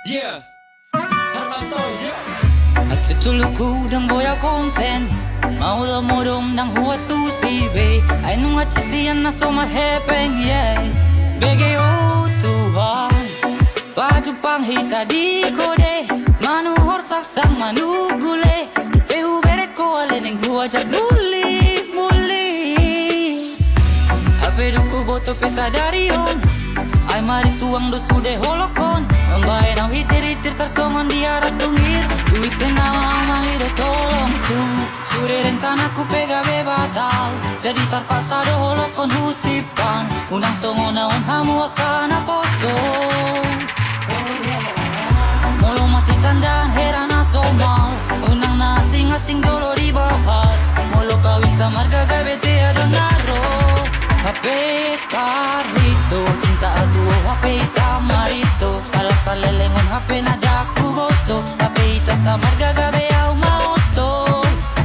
Yeah, Harmanto, yeah. At situluku dan boya konsen Maula modom dan huat tu sibe Ay nung at sisiyan na sumahepeng, yeah. BGO Tuhan Baju panghita di kode Manuhor saksang manugule Pehu beret ko aleneng huajak muli Ape duku boto pesa dari on Ay mari suang do sude holokon Membae nau hitir-hitir tersoman di arah tungir Duit senawa mahir tolong Sude rencanaku pegawe batal Jadi terpaksa do holokon husipan Unang songo naon hamu akan aposo Molo masih candaan herana somal Unang na asing-asing dolo di bawah Molo kawin sama gagal bete adonaro Hape karito cinta aduo hape tamarito Kalau salelengon hape nadaku boto Hape ita samar gagabe au maoto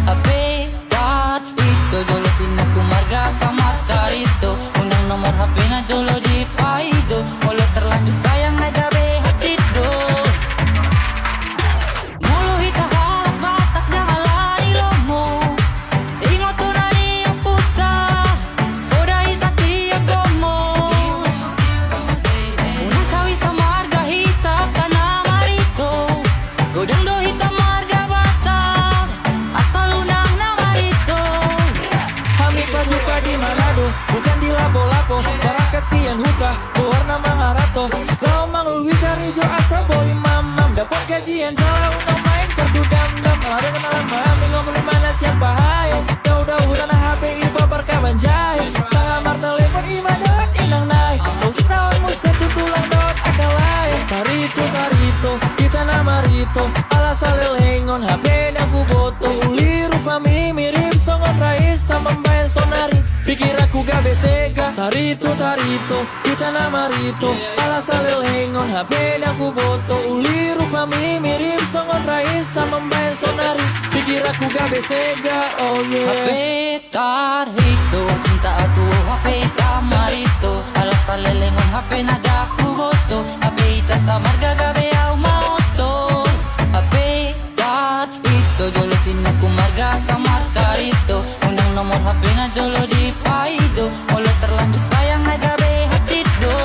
Hape karito jolo sinaku marga samar carito Undang nomor hape na jolo di paido Molo terlanjur sayang nagabe hatido Molo hita halak batak na halani lomo Ingot to na niyang puta Oda hita tiya gomo Unang kawi sa marga hita ka na marito Godang do hita marga batak Asal unang na marito Kami pajuka di Manado, bukan di lapo-lapo. Para kasihan huka, warna mangarato. Kau mangului karijo asa boy mamam. Dapat gajian salah unang main kartu dam-dam. Ada kenalan mami ngomong mana siapa hai. Daud-daud tanah HP iba berkawan jahit. Tangamar telepon ima dapat inang naik. Usik tahun musuh tutulang dapat akal lain. Tarito, kita nama Rito. Ala salelengon HP daku boto. Uli rupa mi mirip songon rais sama main sonari. Pikir aku gabe sega. Tarito, kita nama Rito. Ala salelengon HP daku boto. Uli rupa mi mirip songon rais sama main sonari. Pikir aku gabe sega, oh yeah. Hape tarito cinta aku hape tamarito Alas salelengon hape nadaku boto Hape ita samar gagabe au maoto Hape tarito jolo sinaku marga samar carito Undang nomor hape na jolo di paido Molo terlanjur sayang nagabe hatido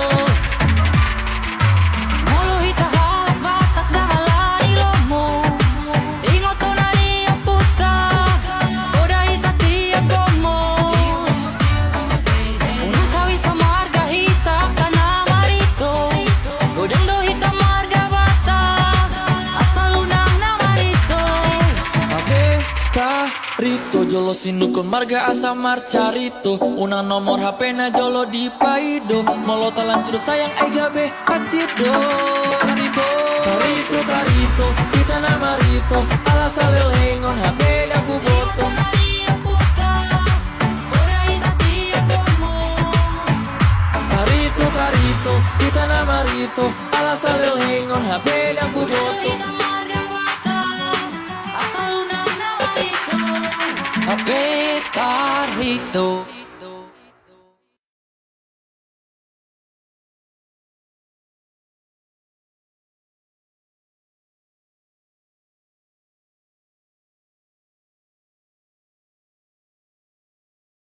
Molo hita halak batak na halani lomo Ingot to na niyang puta Oda hita tiya gomo Unang kawi sa marga hita ka na marito Godang do hita marga batak Asal unang na marito Hape karito jolo sinukun marga asamar carito. Unang nomor HP na jolo di paido. Molo talancur sayang ay gabe hatido. Tarito, kita nama Rito. Ala salelengon HP daku boto. Tarito, kita nama Rito. Ala salelengon HP daku boto. Hape karito